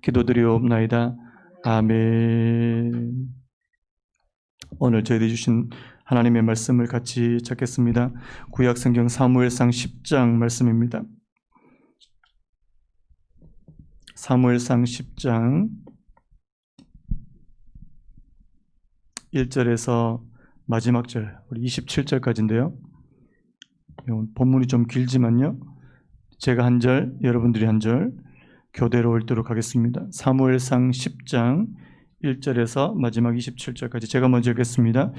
기도드리옵나이다. 아멘. 오늘 저희들이 주신 하나님의 말씀을 같이 찾겠습니다. 구약성경 사무엘상 10장 말씀입니다. 사무엘상 10장 1절에서 마지막 절 우리 27절까지인데요. 본문이 좀 길지만요, 제가 한 절, 여러분들이 한 절 교대로 읽도록 하겠습니다. 사무엘상 10장 1절에서 마지막 27절까지 제가 먼저 읽겠습니다.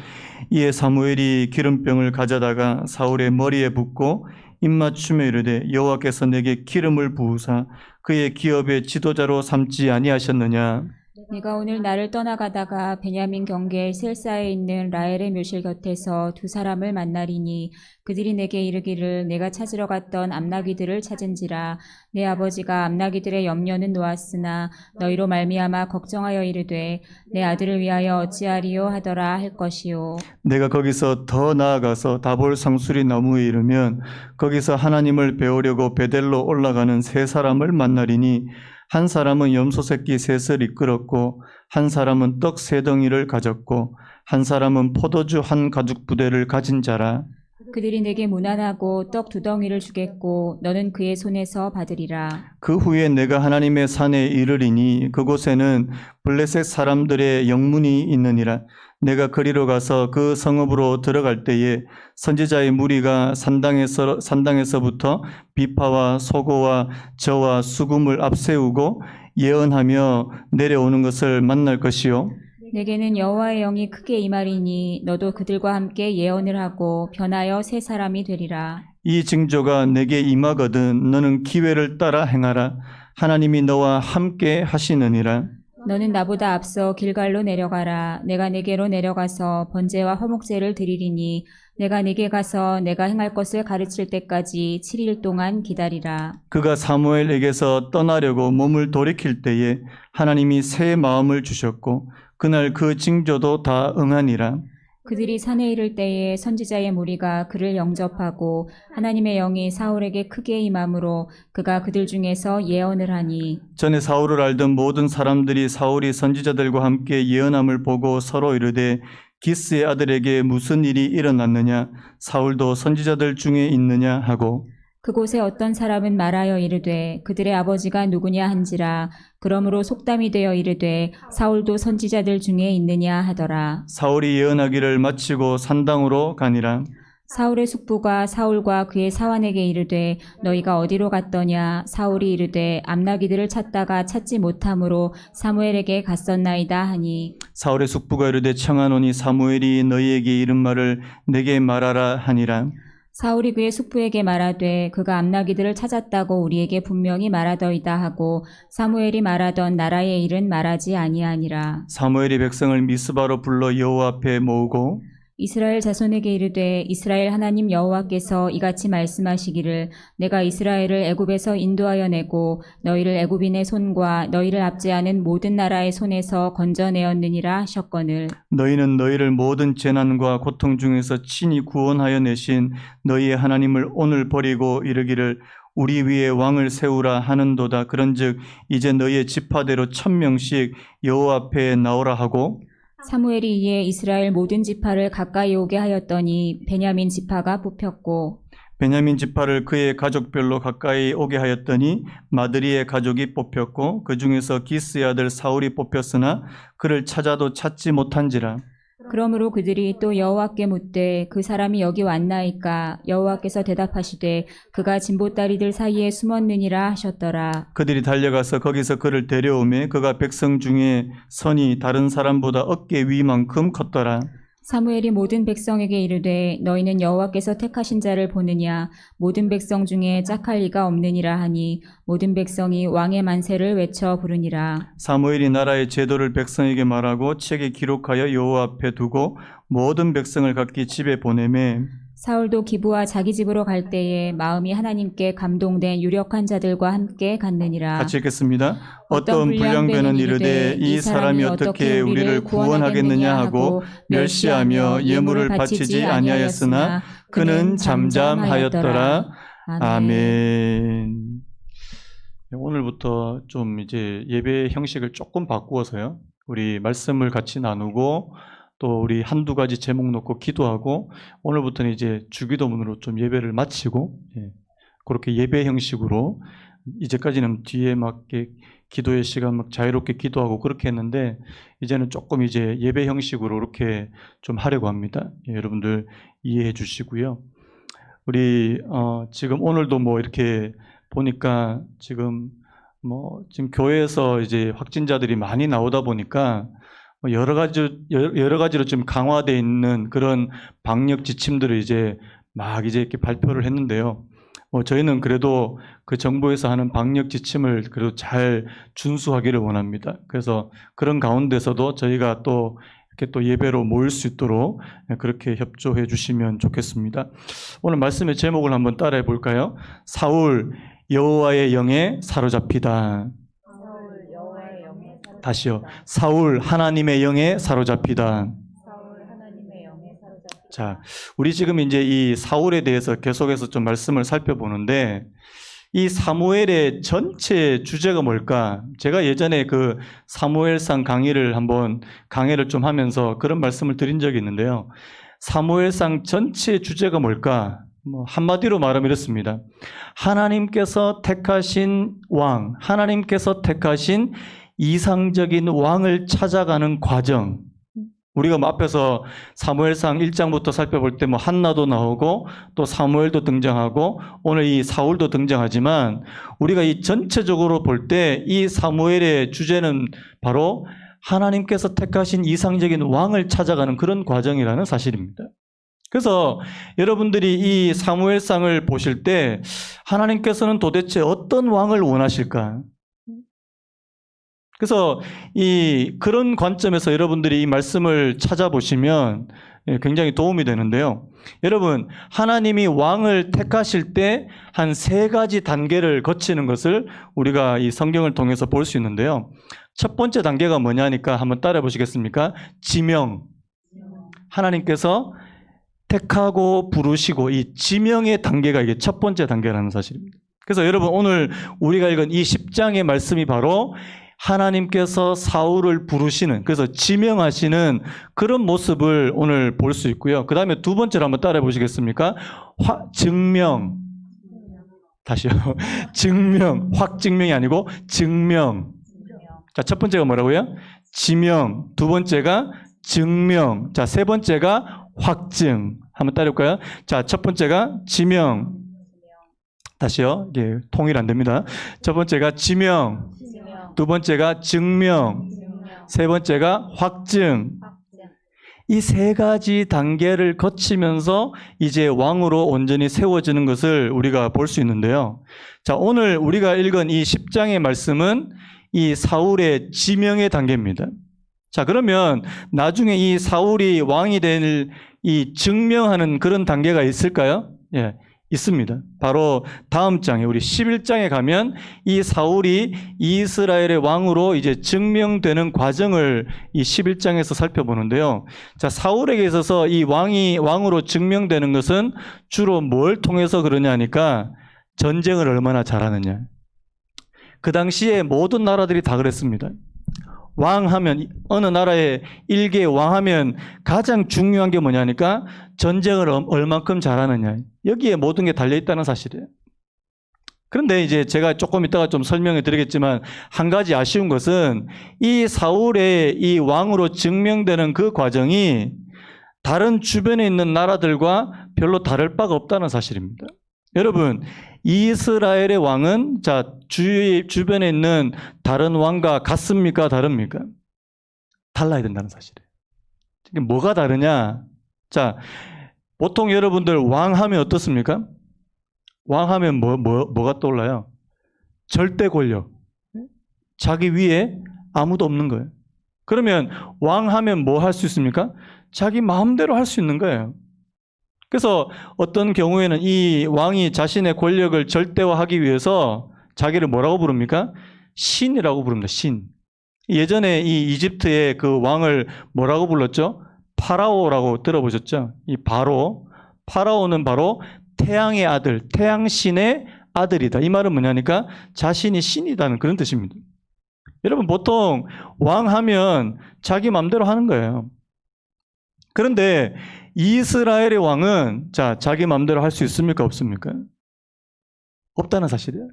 이에 사무엘이 기름병을 가져다가 사울의 머리에 붓고 입맞춤에 이르되 여호와께서 내게 기름을 부으사 그의 기업의 지도자로 삼지 아니하셨느냐. 네가 오늘 나를 떠나가다가 베냐민 경계 셀사에 있는 라헬의 묘실 곁에서 두 사람을 만나리니 그들이 내게 이르기를 내가 찾으러 갔던 암나귀들을 찾은지라. 내 아버지가 암나귀들의 염려는 놓았으나 너희로 말미암아 걱정하여 이르되 내 아들을 위하여 어찌하리요 하더라 할 것이요. 내가 거기서 더 나아가서 다볼 상수리 나무에 이르면 거기서 하나님을 배우려고 베델로 올라가는 세 사람을 만나리니 한 사람은 염소 새끼 셋을 이끌었고 한 사람은 떡 세 덩이를 가졌고 한 사람은 포도주 한 가죽 부대를 가진 자라. 그들이 내게 무난하고 떡 두 덩이를 주겠고 너는 그의 손에서 받으리라. 그 후에 내가 하나님의 산에 이르리니 그곳에는 블레셋 사람들의 영문이 있느니라. 내가 그리로 가서 그 성읍으로 들어갈 때에 선지자의 무리가 산당에서부터 비파와 소고와 저와 수금을 앞세우고 예언하며 내려오는 것을 만날 것이요. 내게는 여호와의 영이 크게 임하리니 너도 그들과 함께 예언을 하고 변하여 새 사람이 되리라. 이 징조가 내게 임하거든 너는 기회를 따라 행하라. 하나님이 너와 함께 하시느니라. 너는 나보다 앞서 길갈로 내려가라. 내가 네게로 내려가서 번제와 화목제를 드리리니 내가 네게 가서 내가 행할 것을 가르칠 때까지 7일 동안 기다리라. 그가 사무엘에게서 떠나려고 몸을 돌이킬 때에 하나님이 새 마음을 주셨고 그날 그 징조도 다 응하니라. 그들이 산에 이를 때에 선지자의 무리가 그를 영접하고 하나님의 영이 사울에게 크게 임함으로 그가 그들 중에서 예언을 하니 전에 사울을 알던 모든 사람들이 사울이 선지자들과 함께 예언함을 보고 서로 이르되 기스의 아들에게 무슨 일이 일어났느냐 사울도 선지자들 중에 있느냐 하고 그곳에 어떤 사람은 말하여 이르되 그들의 아버지가 누구냐 한지라. 그러므로 속담이 되어 이르되 사울도 선지자들 중에 있느냐 하더라. 사울이 예언하기를 마치고 산당으로 가니라. 사울의 숙부가 사울과 그의 사환에게 이르되 너희가 어디로 갔더냐. 사울이 이르되 암나귀들을 찾다가 찾지 못함으로 사무엘에게 갔었나이다 하니 사울의 숙부가 이르되 청하노니 사무엘이 너희에게 이른 말을 내게 말하라 하니라. 사울이 그의 숙부에게 말하되 그가 암나귀들을 찾았다고 우리에게 분명히 말하더이다 하고 사무엘이 말하던 나라의 일은 말하지 아니하니라. 사무엘이 백성을 미스바로 불러 여호와 앞에 모으고 이스라엘 자손에게 이르되 이스라엘 하나님 여호와께서 이같이 말씀하시기를 내가 이스라엘을 애굽에서 인도하여 내고 너희를 애굽인의 손과 너희를 압제하는 모든 나라의 손에서 건져내었느니라 하셨거늘 너희는 너희를 모든 재난과 고통 중에서 친히 구원하여 내신 너희의 하나님을 오늘 버리고 이르기를 우리 위에 왕을 세우라 하는도다. 그런즉 이제 너희의 지파대로 1000명씩 여호와 앞에 나오라 하고 사무엘이 이에 이스라엘 모든 지파를 가까이 오게 하였더니 베냐민 지파가 뽑혔고 베냐민 지파를 그의 가족별로 가까이 오게 하였더니 마드리의 가족이 뽑혔고 그 중에서 기스의 아들 사울이 뽑혔으나 그를 찾아도 찾지 못한지라. 그러므로 그들이 또 여호와께 묻되 그 사람이 여기 왔나이까. 여호와께서 대답하시되 그가 진보다리들 사이에 숨었느니라 하셨더라. 그들이 달려가서 거기서 그를 데려오매 그가 백성 중에 선이 다른 사람보다 어깨 위만큼 컸더라. 사무엘이 모든 백성에게 이르되 너희는 여호와께서 택하신 자를 보느냐. 모든 백성 중에 짝할 리가 없느니라 하니 모든 백성이 왕의 만세를 외쳐 부르니라. 사무엘이 나라의 제도를 백성에게 말하고 책에 기록하여 여호와 앞에 두고 모든 백성을 각기 집에 보내매 사울도 기브와 자기 집으로 갈 때에 마음이 하나님께 감동된 유력한 자들과 함께 갔느니라. 같이 읽겠습니다. 어떤 불량배는 이르되 이 사람이 어떻게 우리를 구원하겠느냐 하고 멸시하며 예물을 바치지 아니하였으나 그는 잠잠하였더라. 아멘. 오늘부터 좀 이제 예배 형식을 조금 바꾸어서요. 우리 말씀을 같이 나누고 또 우리 한두 가지 제목 놓고 기도하고 오늘부터는 이제 주기도문으로 좀 예배를 마치고 그렇게 예배 형식으로 이제까지는 뒤에 막 이렇게 기도의 시간 막 자유롭게 기도하고 그렇게 했는데 이제는 조금 이제 예배 형식으로 이렇게 좀 하려고 합니다. 여러분들 이해해 주시고요. 우리 지금 오늘도 뭐 이렇게 보니까 지금 교회에서 이제 확진자들이 많이 나오다 보니까 여러 가지로 좀 강화되어 있는 그런 방역 지침들을 이제 막 이제 이렇게 발표를 했는데요. 저희는 그래도 그 정부에서 하는 방역 지침을 그래도 잘 준수하기를 원합니다. 그래서 그런 가운데서도 저희가 또 이렇게 또 예배로 모일 수 있도록 그렇게 협조해 주시면 좋겠습니다. 오늘 말씀의 제목을 한번 따라해 볼까요? 사울 여호와의 영에 사로잡히다. 다시요. 사울 하나님의 영에 사로잡히다. 자, 우리 지금 이제 이 사울에 대해서 계속해서 좀 말씀을 살펴보는데 이 사무엘의 전체 주제가 뭘까? 제가 예전에 그 사무엘상 강의를 좀 하면서 그런 말씀을 드린 적이 있는데요. 사무엘상 전체 주제가 뭘까? 한마디로 말하면 이렇습니다. 하나님께서 택하신 왕, 하나님께서 택하신 이상적인 왕을 찾아가는 과정. 우리가 앞에서 사무엘상 1장부터 살펴볼 때 한나도 나오고 또 사무엘도 등장하고 오늘 이 사울도 등장하지만 우리가 이 전체적으로 볼 때 이 사무엘의 주제는 바로 하나님께서 택하신 이상적인 왕을 찾아가는 그런 과정이라는 사실입니다. 그래서 여러분들이 이 사무엘상을 보실 때 하나님께서는 도대체 어떤 왕을 원하실까? 그래서 그런 관점에서 여러분들이 이 말씀을 찾아보시면 굉장히 도움이 되는데요. 여러분, 하나님이 왕을 택하실 때 한 3가지 단계를 거치는 것을 우리가 이 성경을 통해서 볼 수 있는데요. 첫 번째 단계가 뭐냐니까 한번 따라 보시겠습니까? 지명. 하나님께서 택하고 부르시고 이 지명의 단계가 이게 첫 번째 단계라는 사실입니다. 그래서 여러분 오늘 우리가 읽은 이 10장의 말씀이 바로 하나님께서 사울을 부르시는, 그래서 지명하시는 그런 모습을 오늘 볼 수 있고요. 그 다음에 두 번째로 한번 따라해 보시겠습니까? 증명. 다시요. 증명. 확증명이 아니고 증명. 자, 첫 번째가 뭐라고요? 지명. 두 번째가 증명. 자, 세 번째가 확증. 한번 따라해볼까요? 자, 첫 번째가 지명. 다시요. 이게 통일 안 됩니다. 첫 번째가 지명. 두 번째가 증명. 세 번째가 확증. 이 3가지 단계를 거치면서 이제 왕으로 온전히 세워지는 것을 우리가 볼 수 있는데요. 자, 오늘 우리가 읽은 이 10장의 말씀은 이 사울의 지명의 단계입니다. 자, 그러면 나중에 이 사울이 왕이 될 이 증명하는 그런 단계가 있을까요? 예, 있습니다. 바로 다음 장에 우리 11장에 가면 이 사울이 이스라엘의 왕으로 이제 증명되는 과정을 이 11장에서 살펴보는데요. 자, 사울에게 있어서 이 왕으로 증명되는 것은 주로 뭘 통해서 그러냐 하니까 전쟁을 얼마나 잘하느냐. 그 당시에 모든 나라들이 다 그랬습니다. 왕하면, 어느 나라의 일개 왕하면 가장 중요한 게 뭐냐니까 전쟁을 얼만큼 잘하느냐. 여기에 모든 게 달려있다는 사실이에요. 그런데 이제 제가 조금 이따가 좀 설명해 드리겠지만 한 가지 아쉬운 것은 이 사울의 이 왕으로 증명되는 그 과정이 다른 주변에 있는 나라들과 별로 다를 바가 없다는 사실입니다. 여러분, 이스라엘의 왕은 주변에 있는 다른 왕과 같습니까? 다릅니까? 달라야 된다는 사실이에요. 이게 뭐가 다르냐? 자, 보통 여러분들 왕하면 어떻습니까? 왕하면 뭐가 떠올라요? 절대 권력. 자기 위에 아무도 없는 거예요. 그러면 왕하면 뭐 할 수 있습니까? 자기 마음대로 할 수 있는 거예요. 그래서 어떤 경우에는 이 왕이 자신의 권력을 절대화하기 위해서 자기를 뭐라고 부릅니까? 신이라고 부릅니다. 신. 예전에 이 이집트의 그 왕을 뭐라고 불렀죠? 파라오라고 들어보셨죠? 이 파라오는 바로 태양의 아들, 태양신의 아들이다. 이 말은 뭐냐니까 자신이 신이다는 그런 뜻입니다. 여러분 보통 왕 하면 자기 마음대로 하는 거예요. 그런데 이스라엘의 왕은 자기 마음대로 할 수 있습니까? 없습니까? 없다는 사실이에요.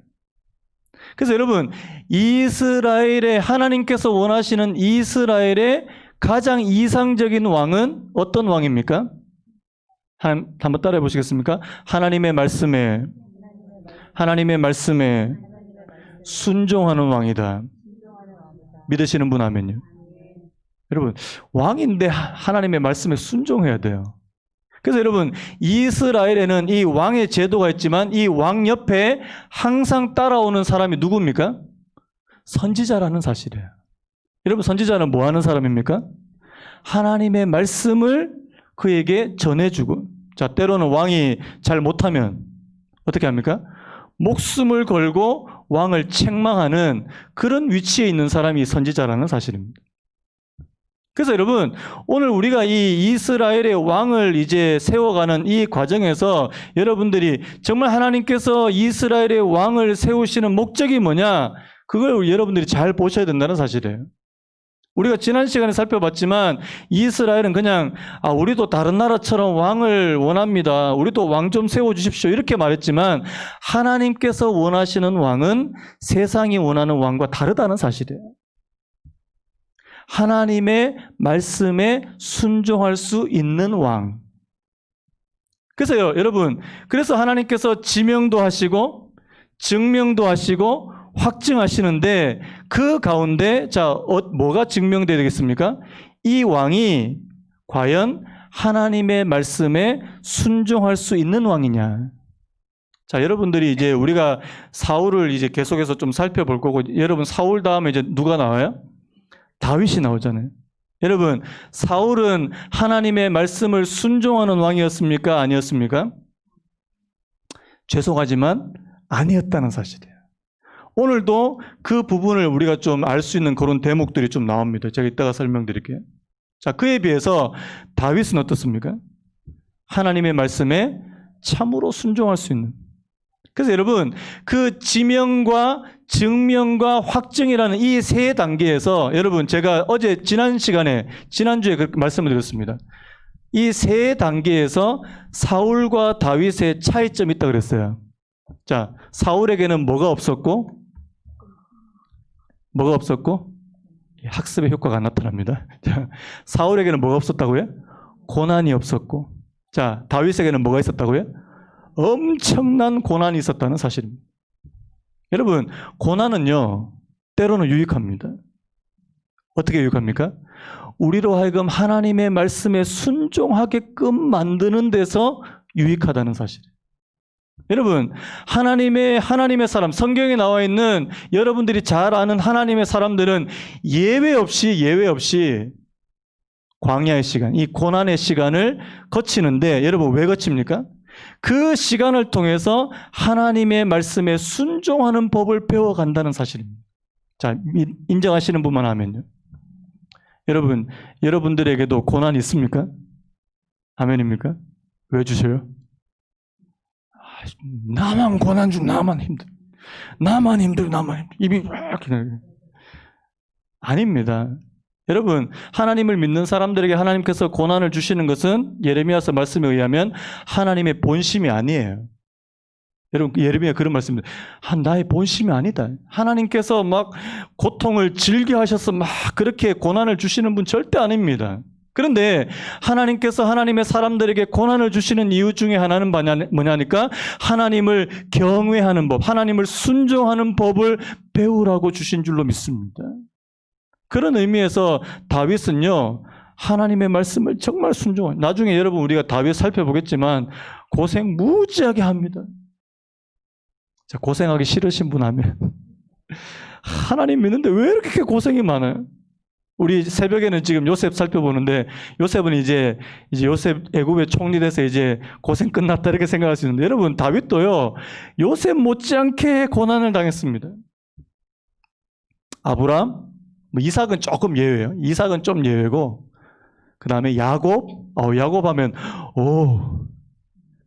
그래서 여러분 이스라엘의 하나님께서 원하시는 이스라엘의 가장 이상적인 왕은 어떤 왕입니까? 한번 따라해 보시겠습니까? 하나님의 말씀에 순종하는 왕이다. 믿으시는 분 아멘요. 여러분 왕인데 하나님의 말씀에 순종해야 돼요. 그래서 여러분 이스라엘에는 이 왕의 제도가 있지만 이 왕 옆에 항상 따라오는 사람이 누굽니까? 선지자라는 사실이에요. 여러분 선지자는 뭐 하는 사람입니까? 하나님의 말씀을 그에게 전해주고, 때로는 왕이 잘 못하면 어떻게 합니까? 목숨을 걸고 왕을 책망하는 그런 위치에 있는 사람이 선지자라는 사실입니다. 그래서 여러분 오늘 우리가 이 이스라엘의 왕을 이제 세워가는 이 과정에서 여러분들이 정말 하나님께서 이스라엘의 왕을 세우시는 목적이 뭐냐, 그걸 여러분들이 잘 보셔야 된다는 사실이에요. 우리가 지난 시간에 살펴봤지만 이스라엘은 그냥 우리도 다른 나라처럼 왕을 원합니다. 우리도 왕 좀 세워주십시오. 이렇게 말했지만 하나님께서 원하시는 왕은 세상이 원하는 왕과 다르다는 사실이에요. 하나님의 말씀에 순종할 수 있는 왕. 그래서요, 여러분, 그래서 하나님께서 지명도 하시고 증명도 하시고 확증하시는데 그 가운데 뭐가 증명되어야 되겠습니까? 이 왕이 과연 하나님의 말씀에 순종할 수 있는 왕이냐. 여러분들이 이제 우리가 사울을 이제 계속해서 좀 살펴볼 거고, 여러분 사울 다음에 이제 누가 나와요? 다윗이 나오잖아요. 여러분 사울은 하나님의 말씀을 순종하는 왕이었습니까? 아니었습니까? 죄송하지만 아니었다는 사실이에요. 오늘도 그 부분을 우리가 좀 알 수 있는 그런 대목들이 좀 나옵니다. 제가 이따가 설명드릴게요. 그에 비해서 다윗은 어떻습니까? 하나님의 말씀에 참으로 순종할 수 있는. 그래서 여러분 그 지명과 증명과 확증이라는 이 세 단계에서 여러분 제가 지난주에 그렇게 말씀을 드렸습니다. 이 세 단계에서 사울과 다윗의 차이점이 있다고 그랬어요. 사울에게는 뭐가 없었고 학습의 효과가 안 나타납니다. 사울에게는 뭐가 없었다고요? 고난이 없었고, 다윗에게는 뭐가 있었다고요? 엄청난 고난이 있었다는 사실입니다. 여러분 고난은요 때로는 유익합니다. 어떻게 유익합니까? 우리로 하여금 하나님의 말씀에 순종하게끔 만드는 데서 유익하다는 사실이에요. 여러분 하나님의 사람, 성경에 나와 있는 여러분들이 잘 아는 하나님의 사람들은 예외 없이 광야의 시간, 이 고난의 시간을 거치는데, 여러분 왜 거칩니까? 그 시간을 통해서 하나님의 말씀에 순종하는 법을 배워간다는 사실입니다. 인정하시는 분만 하면요. 여러분, 여러분들에게도 고난이 있습니까? 아멘입니까? 왜 주셔요? 나만 고난 중, 나만 힘들어. 입이 이렇게. 아닙니다. 여러분 하나님을 믿는 사람들에게 하나님께서 고난을 주시는 것은 예레미야서 말씀에 의하면 하나님의 본심이 아니에요. 여러분 예레미야 그런 말씀입니다. 나의 본심이 아니다. 하나님께서 막 고통을 즐겨 하셔서 막 그렇게 고난을 주시는 분 절대 아닙니다. 그런데 하나님께서 하나님의 사람들에게 고난을 주시는 이유 중에 하나는 뭐냐니까 하나님을 경외하는 법, 하나님을 순종하는 법을 배우라고 주신 줄로 믿습니다. 그런 의미에서 다윗은요 하나님의 말씀을 정말 순종해요. 나중에 여러분 우리가 다윗 살펴보겠지만 고생 무지하게 합니다. 고생하기 싫으신 분 하면 하나님 믿는데 왜 이렇게 고생이 많아요? 우리 새벽에는 지금 요셉 살펴보는데, 요셉은 이제 요셉 애굽의 총리 돼서 이제 고생 끝났다 이렇게 생각할 수 있는데, 여러분 다윗도요 요셉 못지않게 고난을 당했습니다. 아브람, 이삭은 조금 예외예요. 이삭은 좀 예외고, 그 다음에 야곱 하면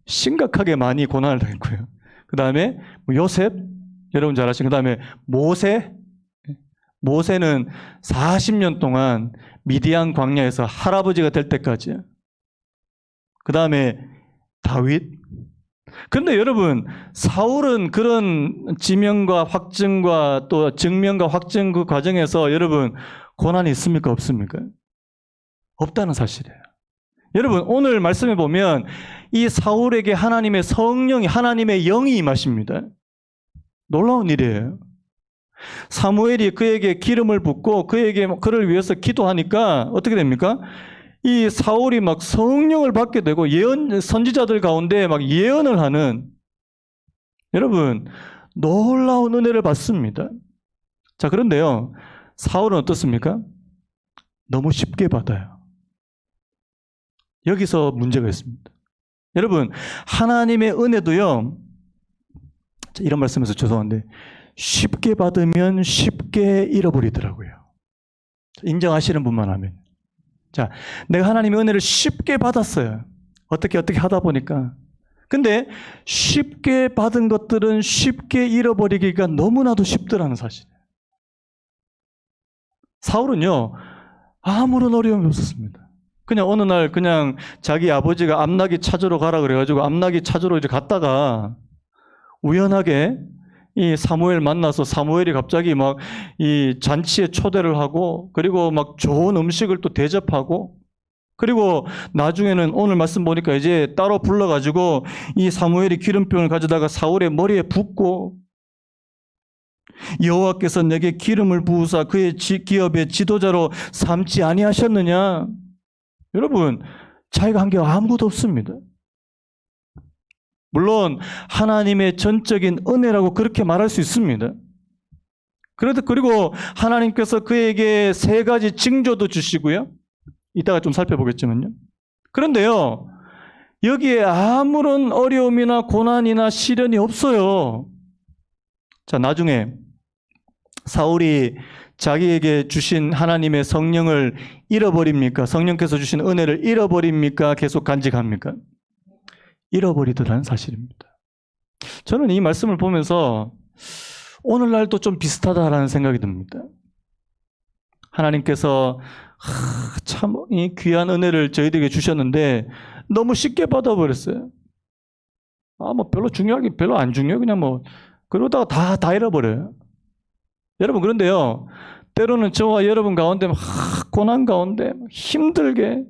심각하게 많이 고난을 당했고요. 그 다음에 요셉, 여러분 잘 아시는 그 다음에 모세. 모세는 40년 동안 미디안 광야에서 할아버지가 될 때까지. 그 다음에 다윗. 그런데 여러분, 사울은 그런 지명과 확증과 또 증명과 확증 그 과정에서 여러분 고난이 있습니까? 없습니까? 없다는 사실이에요. 여러분, 오늘 말씀해 보면 이 사울에게 하나님의 성령이, 하나님의 영이 임하십니다. 놀라운 일이에요. 사무엘이 그에게 기름을 붓고 그를 위해서 기도하니까 어떻게 됩니까? 이 사울이 막 성령을 받게 되고 선지자들 가운데 막 예언을 하는, 여러분, 놀라운 은혜를 받습니다. 자, 그런데요, 사울은 어떻습니까? 너무 쉽게 받아요. 여기서 문제가 있습니다. 여러분, 하나님의 은혜도요, 이런 말씀에서 죄송한데, 쉽게 받으면 쉽게 잃어버리더라고요. 인정하시는 분만 하면. 자, 내가 하나님의 은혜를 쉽게 받았어요. 어떻게 하다 보니까. 근데 쉽게 받은 것들은 쉽게 잃어버리기가 너무나도 쉽더라는 사실이에요. 사울은요, 아무런 어려움이 없었습니다. 그냥 어느 날 그냥 자기 아버지가 암나귀 찾으러 가라 그래가지고 암나귀 찾으러 이제 갔다가 우연하게 이 사무엘 만나서 사무엘이 갑자기 막 이 잔치에 초대를 하고 그리고 막 좋은 음식을 또 대접하고 그리고 나중에는 오늘 말씀 보니까 이제 따로 불러가지고 이 사무엘이 기름병을 가져다가 사울의 머리에 붓고 여호와께서 내게 기름을 부으사 그의 기업의 지도자로 삼지 아니하셨느냐. 여러분, 자기가 한 게 아무것도 없습니다. 물론 하나님의 전적인 은혜라고 그렇게 말할 수 있습니다. 그리고 하나님께서 그에게 3가지 징조도 주시고요. 이따가 좀 살펴보겠지만요. 그런데요, 여기에 아무런 어려움이나 고난이나 시련이 없어요. 자, 나중에 사울이 자기에게 주신 하나님의 성령을 잃어버립니까? 성령께서 주신 은혜를 잃어버립니까? 계속 간직합니까? 잃어버리더라는 사실입니다. 저는 이 말씀을 보면서 오늘날도 좀 비슷하다라는 생각이 듭니다. 하나님께서 참 이 귀한 은혜를 저희들에게 주셨는데 너무 쉽게 받아버렸어요. 별로 중요하게 별로 안 중요해요. 그냥 그러다가 다 잃어버려요. 여러분, 그런데요, 때로는 저와 여러분 가운데 고난 가운데 힘들게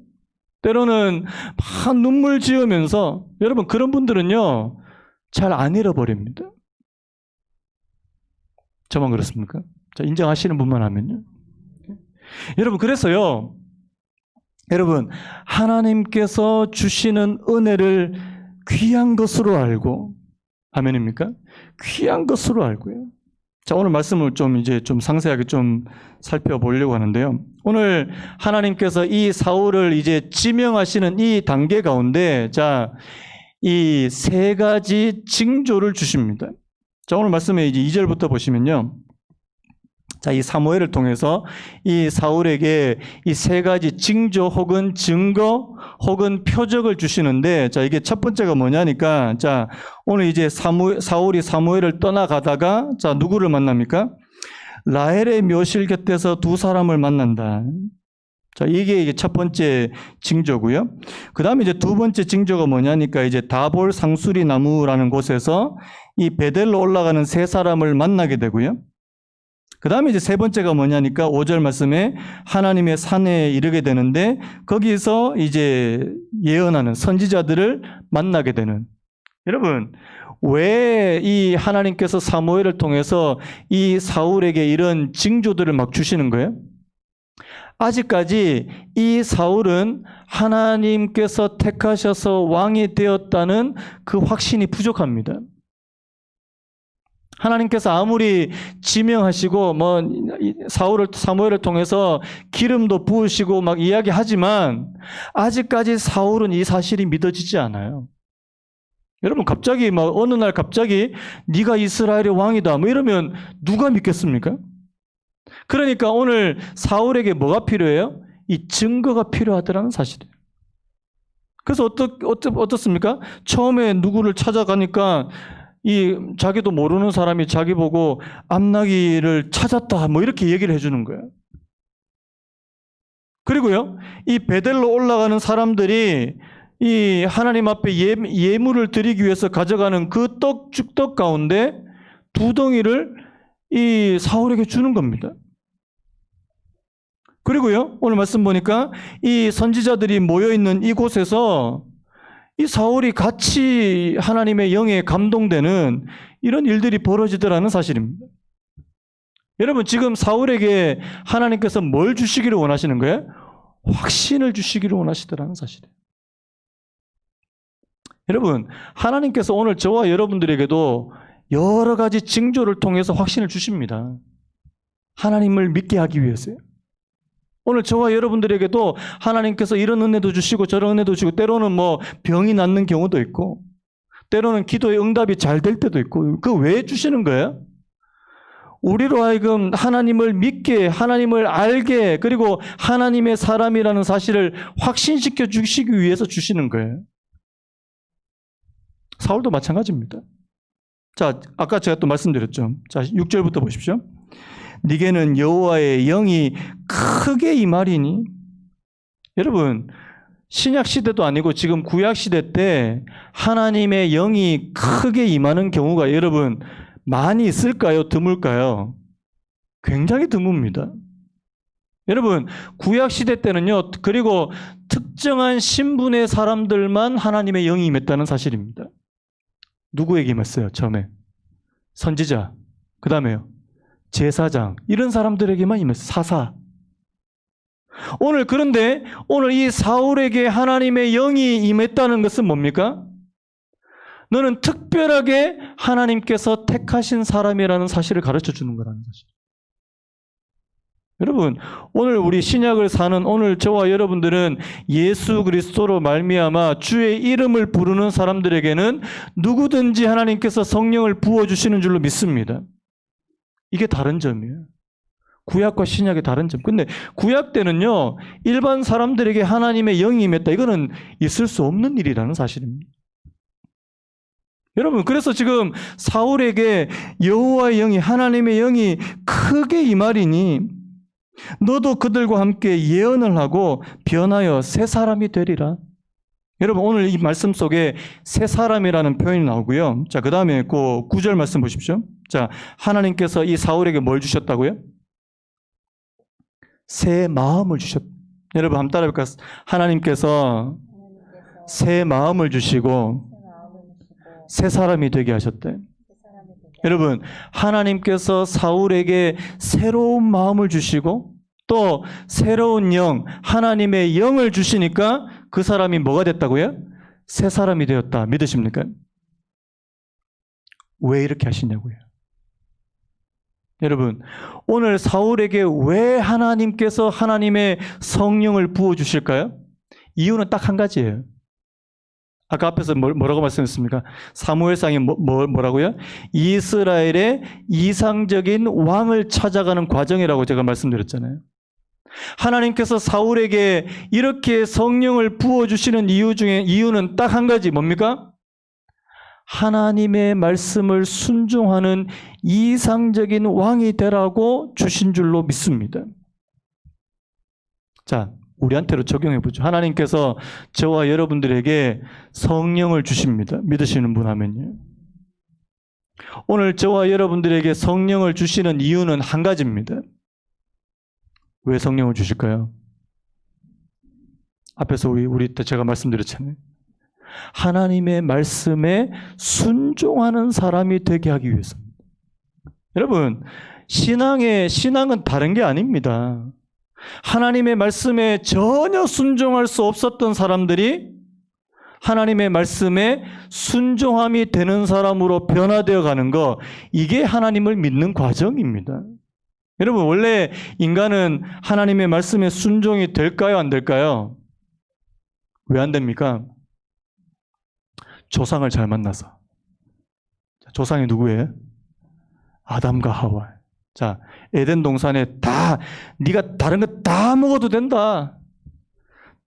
때로는 막 눈물 지으면서 여러분 그런 분들은요 잘 안 잃어버립니다. 저만 그렇습니까? 자, 인정하시는 분만 하면요. 여러분, 그래서요, 여러분, 하나님께서 주시는 은혜를 귀한 것으로 알고, 아멘입니까? 귀한 것으로 알고요. 자, 오늘 말씀을 좀 상세하게 좀 살펴보려고 하는데요. 오늘 하나님께서 이 사울을 이제 지명하시는 이 단계 가운데, 자, 이 3가지 징조를 주십니다. 자, 오늘 말씀에 이제 2절부터 보시면요. 자, 이 사무엘을 통해서 이 사울에게 이 3가지 징조 혹은 증거 혹은 표적을 주시는데, 자, 이게 첫 번째가 뭐냐니까, 자, 오늘 이제 사울이 사무엘을 떠나가다가, 자, 누구를 만납니까? 라헬의 묘실 곁에서 2 사람을 만난다. 자, 이게 첫 번째 징조고요. 그 다음에 이제 2번째 징조가 뭐냐니까, 이제 다볼 상수리 나무라는 곳에서 이 베델로 올라가는 3 사람을 만나게 되고요. 그 다음에 이제 3번째가 뭐냐니까 5절 말씀에 하나님의 산에 이르게 되는데 거기서 이제 예언하는 선지자들을 만나게 되는. 여러분, 왜 이 하나님께서 사무엘을 통해서 이 사울에게 이런 징조들을 막 주시는 거예요? 아직까지 이 사울은 하나님께서 택하셔서 왕이 되었다는 그 확신이 부족합니다. 하나님께서 아무리 지명하시고 사무엘을 통해서 기름도 부으시고 막 이야기하지만 아직까지 사울은 이 사실이 믿어지지 않아요. 여러분, 갑자기 어느 날 갑자기 네가 이스라엘의 왕이다 이러면 누가 믿겠습니까? 그러니까 오늘 사울에게 뭐가 필요해요? 이 증거가 필요하더라는 사실이에요. 그래서 어떻습니까? 처음에 누구를 찾아가니까 자기도 모르는 사람이 자기 보고 암나귀를 찾았다 뭐 이렇게 얘기를 해주는 거예요. 그리고요, 이 베델로 올라가는 사람들이 이 하나님 앞에 예물을 드리기 위해서 가져가는 그 죽떡 가운데 2덩이를 이 사울에게 주는 겁니다. 그리고요, 오늘 말씀 보니까 이 선지자들이 모여있는 이곳에서 이 사울이 같이 하나님의 영에 감동되는 이런 일들이 벌어지더라는 사실입니다. 여러분, 지금 사울에게 하나님께서 뭘 주시기를 원하시는 거예요? 확신을 주시기를 원하시더라는 사실이에요. 여러분, 하나님께서 오늘 저와 여러분들에게도 여러 가지 징조를 통해서 확신을 주십니다. 하나님을 믿게 하기 위해서요. 오늘 저와 여러분들에게도 하나님께서 이런 은혜도 주시고 저런 은혜도 주시고, 때로는 뭐 병이 낫는 경우도 있고, 때로는 기도의 응답이 잘 될 때도 있고, 그 왜 주시는 거예요? 우리로 하여금 하나님을 믿게, 하나님을 알게, 그리고 하나님의 사람이라는 사실을 확신시켜 주시기 위해서 주시는 거예요. 사울도 마찬가지입니다. 자, 아까 제가 또 말씀드렸죠. 자, 6절부터 보십시오. 네게는 여호와의 영이 크게 임하리니. 여러분, 신약 시대도 아니고 지금 구약 시대 때 하나님의 영이 크게 임하는 경우가 여러분 많이 있을까요? 드물까요? 굉장히 드뭅니다. 여러분, 구약 시대 때는요, 그리고 특정한 신분의 사람들만 하나님의 영이 임했다는 사실입니다. 누구에게 임했어요? 처음에 선지자, 그 다음에요 제사장, 이런 사람들에게만 임했어요. 사사. 그런데 오늘 이 사울에게 하나님의 영이 임했다는 것은 뭡니까? 너는 특별하게 하나님께서 택하신 사람이라는 사실을 가르쳐 주는 거라는 사실. 여러분, 오늘 우리 신약을 사는 오늘 저와 여러분들은 예수 그리스도로 말미암아 주의 이름을 부르는 사람들에게는 누구든지 하나님께서 성령을 부어주시는 줄로 믿습니다. 이게 다른 점이에요. 구약과 신약의 다른 점. 근데 구약 때는요, 일반 사람들에게 하나님의 영이 임했다. 이거는 있을 수 없는 일이라는 사실입니다. 여러분, 그래서 지금 사울에게 여호와의 영이, 하나님의 영이 크게 임하리니 너도 그들과 함께 예언을 하고 변하여 새 사람이 되리라. 여러분, 오늘 이 말씀 속에 새 사람이라는 표현이 나오고요. 자, 그 다음에 그 9절 말씀 보십시오. 자, 하나님께서 이 사울에게 뭘 주셨다고요? 새 마음을 주셨다. 여러분, 한번 따라해볼까요? 하나님께서 새 마음을 주시고 새 사람이 되게 하셨대. 여러분, 하나님께서 사울에게 새로운 마음을 주시고 또 새로운 영, 하나님의 영을 주시니까 그 사람이 뭐가 됐다고요? 새 사람이 되었다. 믿으십니까? 왜 이렇게 하시냐고요? 여러분, 오늘 사울에게 왜 하나님께서 하나님의 성령을 부어주실까요? 이유는 딱 한 가지예요. 아까 앞에서 뭐라고 말씀했습니까? 사무엘상이 뭐라고요? 이스라엘의 이상적인 왕을 찾아가는 과정이라고 제가 말씀드렸잖아요. 하나님께서 사울에게 이렇게 성령을 부어주시는 이유는 딱 한 가지, 뭡니까? 하나님의 말씀을 순종하는 이상적인 왕이 되라고 주신 줄로 믿습니다. 자, 우리한테로 적용해 보죠. 하나님께서 저와 여러분들에게 성령을 주십니다. 믿으시는 분 하면요. 오늘 저와 여러분들에게 성령을 주시는 이유는 한 가지입니다. 왜 성령을 주실까요? 앞에서 우리 때 제가 말씀드렸잖아요. 하나님의 말씀에 순종하는 사람이 되게 하기 위해서입니다. 여러분, 신앙은 다른 게 아닙니다. 하나님의 말씀에 전혀 순종할 수 없었던 사람들이 하나님의 말씀에 순종함이 되는 사람으로 변화되어 가는 거, 이게 하나님을 믿는 과정입니다. 여러분, 원래 인간은 하나님의 말씀에 순종이 될까요? 안 될까요? 왜 안 됩니까? 조상을 잘 만나서. 조상이 누구예요? 아담과 하와. 자, 에덴 동산에 네가 다른 거 다 먹어도 된다.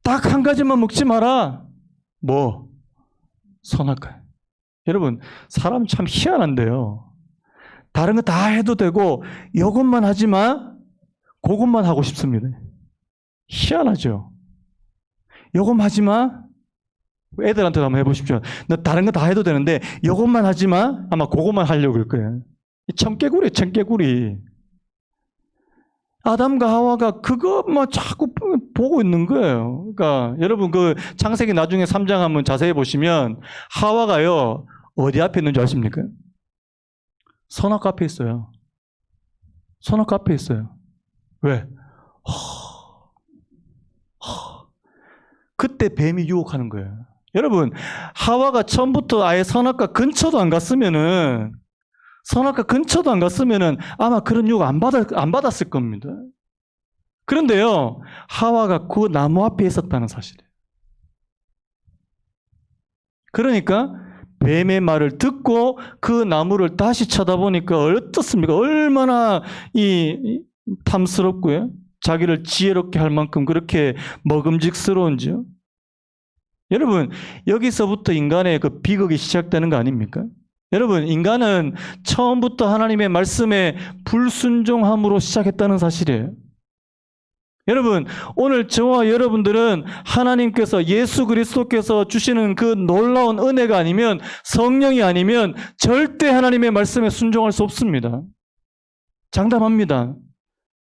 딱 한 가지만 먹지 마라. 뭐? 선악과요. 여러분, 사람 참 희한한데요. 다른 거 다 해도 되고 이것만 하지 마, 그것만 하고 싶습니다. 희한하죠. 이것만 하지 마. 애들한테도 한번 해보십시오. 너 다른 거 다 해도 되는데 이것만 하지 마. 아마 그것만 하려고 그럴 거예요. 청개구리, 청개구리. 아담과 하와가 그것만 자꾸 보고 있는 거예요. 그러니까 여러분 그 창세기 나중에 3장 한번 자세히 보시면 하와가요 어디 앞에 있는 줄 아십니까? 선악 앞에 있어요. 선악 앞에 있어요. 왜? 그때 뱀이 유혹하는 거예요. 여러분 하와가 처음부터 아예 선악과 근처도 안 갔으면은 아마 그런 유혹 안 받았을 겁니다. 그런데요, 하와가 그 나무 앞에 있었다는 사실이에요. 그러니까 뱀의 말을 듣고 그 나무를 다시 쳐다보니까 어떻습니까? 얼마나 이 탐스럽고요, 자기를 지혜롭게 할 만큼 그렇게 먹음직스러운지요. 여러분 여기서부터 인간의 그 비극이 시작되는 거 아닙니까? 여러분 인간은 처음부터 하나님의 말씀에 불순종함으로 시작했다는 사실이에요. 여러분 오늘 저와 여러분들은 하나님께서 예수 그리스도께서 주시는 그 놀라운 은혜가 아니면, 성령이 아니면 절대 하나님의 말씀에 순종할 수 없습니다. 장담합니다.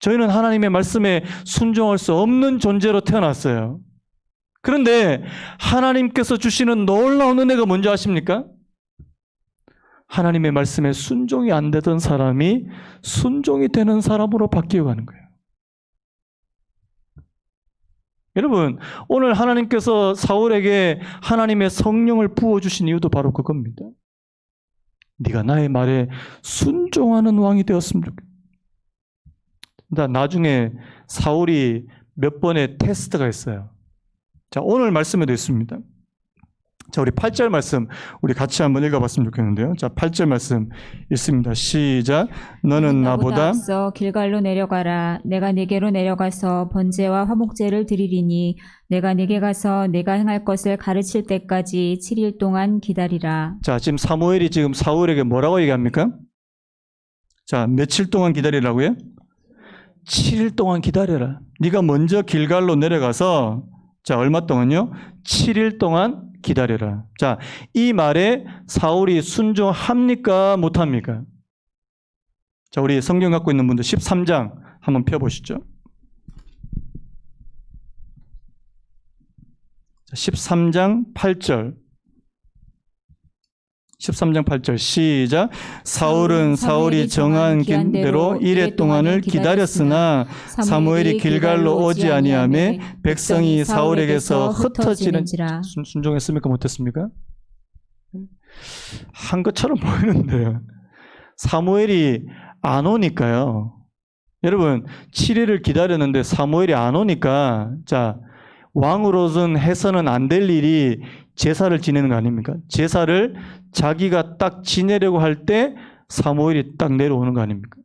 저희는 하나님의 말씀에 순종할 수 없는 존재로 태어났어요. 그런데 하나님께서 주시는 놀라운 은혜가 뭔지 아십니까? 하나님의 말씀에 순종이 안 되던 사람이 순종이 되는 사람으로 바뀌어 가는 거예요. 여러분 오늘 하나님께서 사울에게 하나님의 성령을 부어주신 이유도 바로 그겁니다. 네가 나의 말에 순종하는 왕이 되었으면 좋겠다. 나중에 사울이 몇 번의 테스트가 있어요. 자, 오늘 말씀에도 있습니다. 자, 우리 8절 말씀 우리 같이 한번 읽어봤으면 좋겠는데요. 자, 8절 말씀 읽습니다. 시작. 너는 나보다 앞서 길갈로 내려가라. 내가 네게로 내려가서 번제와 화목제를 드리리니 내가 네게 가서 내가 행할 것을 가르칠 때까지 7일 동안 기다리라. 자, 지금 사무엘이 지금 사울에게 뭐라고 얘기합니까? 자, 며칠 동안 기다리라고요? 7일 동안 기다려라. 네가 먼저 길갈로 내려가서 자, 얼마 동안요? 7일 동안 기다려라. 자, 이 말에 사울이 순종합니까? 못합니까? 자, 우리 성경 갖고 있는 분들 13장 한번 펴보시죠. 13장 8절. 13장 8절 시작. 사울이 정한 기한대로 이레 동안을 기다렸으나 사무엘이 길갈로 오지 아니하매 백성이 사울에게서 흩어지는. 순종했습니까? 못했습니까? 한 것처럼 보이는데요. 사무엘이 안 오니까요. 여러분 7일을 기다렸는데 사무엘이 안 오니까 자, 왕으로서는 해서는 안 될 일이 제사를 지내는 거 아닙니까? 제사를 자기가 딱 지내려고 할 때 사무엘이 딱 내려오는 거 아닙니까?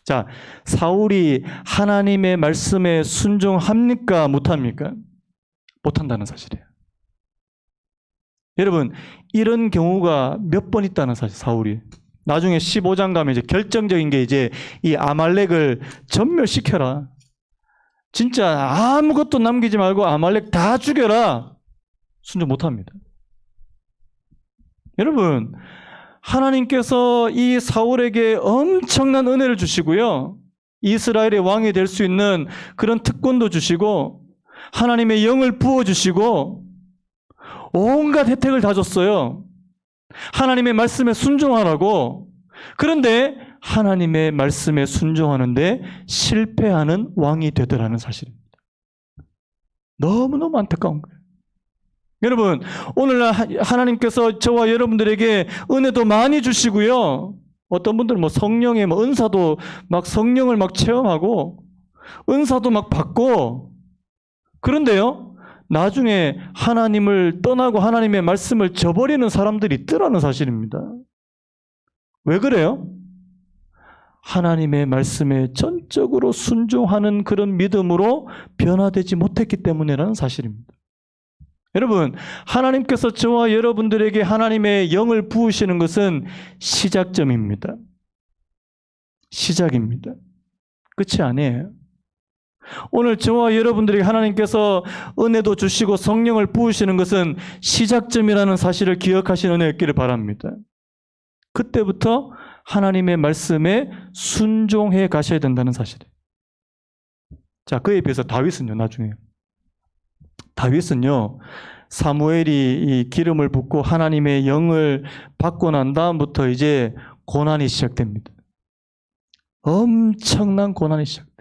자, 사울이 하나님의 말씀에 순종합니까? 못합니까? 못한다는 사실이에요. 여러분, 이런 경우가 몇 번 있다는 사실, 사울이. 나중에 15장 가면 이제 결정적인 게 이제 이 아말렉을 전멸시켜라. 진짜 아무것도 남기지 말고 아말렉 다 죽여라. 순종 못합니다. 여러분, 하나님께서 이 사울에게 엄청난 은혜를 주시고요. 이스라엘의 왕이 될 수 있는 그런 특권도 주시고 하나님의 영을 부어주시고 온갖 혜택을 다 줬어요. 하나님의 말씀에 순종하라고. 그런데 하나님의 말씀에 순종하는데 실패하는 왕이 되더라는 사실입니다. 너무너무 안타까운 거예요. 여러분, 오늘날 하나님께서 저와 여러분들에게 은혜도 많이 주시고요. 어떤 분들은 뭐 성령의 뭐 은사도 막 성령을 막 체험하고 은사도 막 받고, 그런데요, 나중에 하나님을 떠나고 하나님의 말씀을 저버리는 사람들이 있더라는 사실입니다. 왜 그래요? 하나님의 말씀에 전적으로 순종하는 그런 믿음으로 변화되지 못했기 때문이라는 사실입니다. 여러분, 하나님께서 저와 여러분들에게 하나님의 영을 부으시는 것은 시작점입니다. 시작입니다. 끝이 아니에요. 오늘 저와 여러분들에게 하나님께서 은혜도 주시고 성령을 부으시는 것은 시작점이라는 사실을 기억하시는 은혜였기를 바랍니다. 그때부터 하나님의 말씀에 순종해 가셔야 된다는 사실이에요. 자, 그에 비해서 다윗은요, 나중에. 다윗은요, 사무엘이 이 기름을 붓고 하나님의 영을 받고 난 다음부터 이제 고난이 시작됩니다. 엄청난 고난이 시작돼요.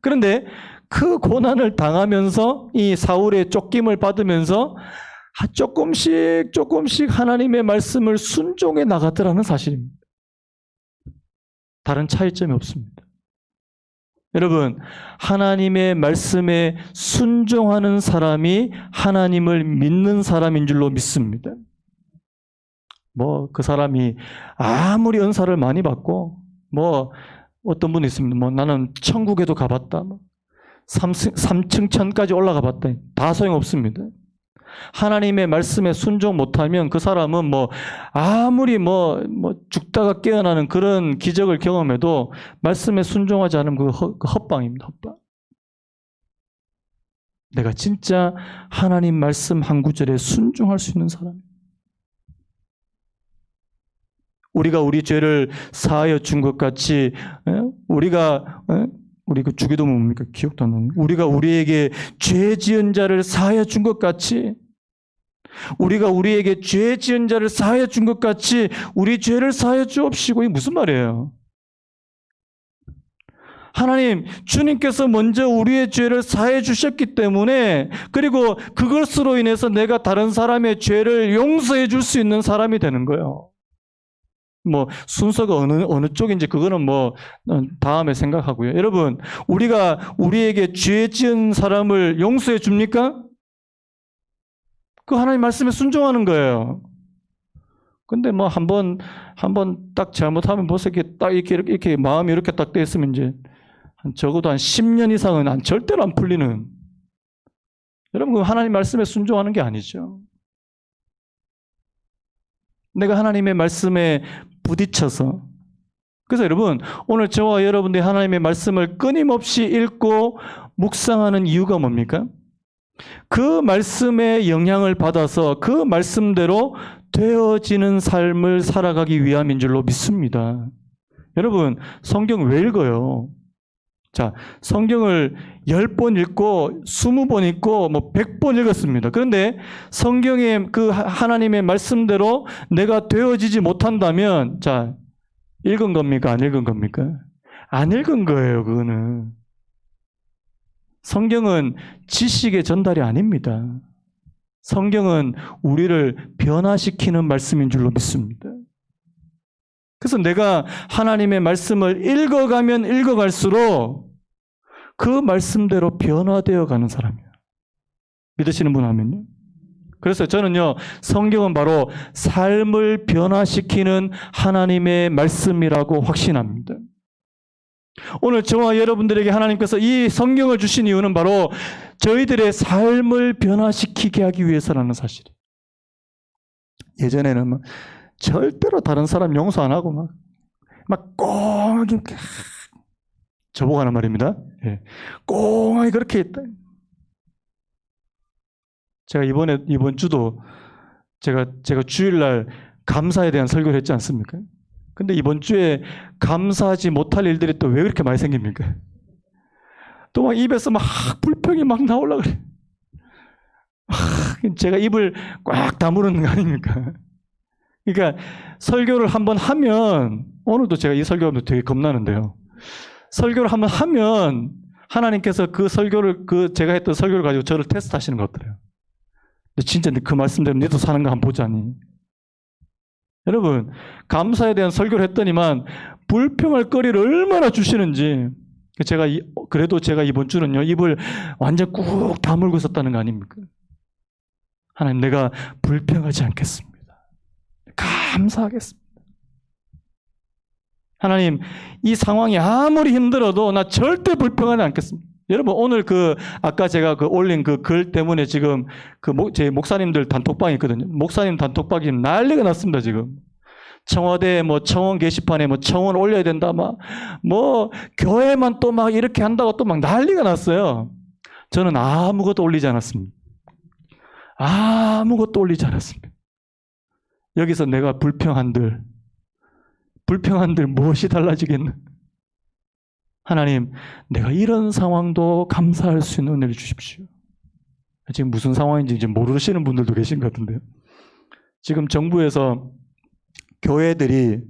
그런데 그 고난을 당하면서 이 사울의 쫓김을 받으면서 조금씩 하나님의 말씀을 순종해 나갔더라는 사실입니다. 다른 차이점이 없습니다. 여러분, 하나님의 말씀에 순종하는 사람이 하나님을 믿는 사람인 줄로 믿습니다. 그 사람이 아무리 은사를 많이 받고 어떤 분이 있습니다. 나는 천국에도 가봤다. 3층 천까지 올라가 봤다. 다 소용없습니다. 하나님의 말씀에 순종 못하면 그 사람은 아무리 죽다가 깨어나는 그런 기적을 경험해도 말씀에 순종하지 않으면 그 헛방입니다. 헛방. 내가 진짜 하나님 말씀 한 구절에 순종할 수 있는 사람. 우리가 우리 죄를 사하여 준 것 같이 우리 그 주기도문 뭡니까? 기억도 안 나네. 우리가 우리에게 죄 지은 자를 사하여 준 것 같이 우리가 우리에게 죄 지은 자를 사하여 준 것 같이 우리 죄를 사하여 주옵시고. 이게 무슨 말이에요? 하나님, 주님께서 먼저 우리의 죄를 사해 주셨기 때문에, 그리고 그것으로 인해서 내가 다른 사람의 죄를 용서해 줄 수 있는 사람이 되는 거예요. 순서가 어느 쪽인지 그거는 다음에 생각하고요. 여러분, 우리가 우리에게 죄 지은 사람을 용서해 줍니까? 그 하나님 말씀에 순종하는 거예요. 근데 한번 딱 잘못하면 벌써 이렇게 마음이 이렇게 딱 돼 있으면 이제 적어도 한 10년 이상은 절대로 안 풀리는. 여러분, 그 하나님 말씀에 순종하는 게 아니죠. 내가 하나님의 말씀에 부딪혀서. 그래서 여러분, 오늘 저와 여러분들이 하나님의 말씀을 끊임없이 읽고 묵상하는 이유가 뭡니까? 그 말씀의 영향을 받아서 그 말씀대로 되어지는 삶을 살아가기 위함인 줄로 믿습니다. 여러분, 성경 왜 읽어요? 자, 성경을 10번 읽고 20번 읽고 100번 읽었습니다. 그런데 성경의 그 하나님의 말씀대로 내가 되어지지 못한다면, 자, 읽은 겁니까? 안 읽은 겁니까? 안 읽은 거예요, 그거는. 성경은 지식의 전달이 아닙니다. 성경은 우리를 변화시키는 말씀인 줄로 믿습니다. 그래서 내가 하나님의 말씀을 읽어가면 읽어갈수록 그 말씀대로 변화되어 가는 사람이에요. 믿으시는 분 하면요. 그래서 저는요, 성경은 바로 삶을 변화시키는 하나님의 말씀이라고 확신합니다. 오늘 저와 여러분들에게 하나님께서 이 성경을 주신 이유는 바로 저희들의 삶을 변화시키게 하기 위해서라는 사실이에요. 예전에는 절대로 다른 사람 용서 안 하고 꼭 이렇게 저보고 하는 말입니다. 꽁하게 그렇게 했다. 제가 이번 주도 제가 주일날 감사에 대한 설교를 했지 않습니까? 근데 이번 주에 감사하지 못할 일들이 또 왜 그렇게 많이 생깁니까? 또 입에서 불평이 나오려고 그래. 제가 입을 꽉 다무는 거 아닙니까? 그러니까 설교를 한번 하면, 오늘도 제가 이 설교하면 되게 겁나는데요. 설교를 한번 하면 하나님께서 그 설교를, 제가 했던 설교를 가지고 저를 테스트 하시는 것 같아요. 진짜 그 말씀대로 너도 사는 거 한번 보자니. 여러분, 감사에 대한 설교를 했더니만 불평할 거리를 얼마나 주시는지. 그래도 제가 이번 주는요, 입을 완전 꾹 다물고 있었다는 거 아닙니까? 하나님, 내가 불평하지 않겠습니다. 감사하겠습니다. 하나님, 이 상황이 아무리 힘들어도 나 절대 불평하지 않겠습니다. 여러분 오늘 아까 제가 올린 글 때문에 지금 제 목사님들 단톡방이 있거든요. 목사님 단톡방이 난리가 났습니다, 지금. 청와대 청원 게시판에 청원 올려야 된다, 교회만 또 이렇게 한다고 또 난리가 났어요. 저는 아무것도 올리지 않았습니다. 아무것도 올리지 않았습니다. 여기서 내가 불평한들 무엇이 달라지겠나? 하나님, 내가 이런 상황도 감사할 수 있는 은혜를 주십시오. 지금 무슨 상황인지 이제 모르시는 분들도 계신 것 같은데요. 지금 정부에서 교회들이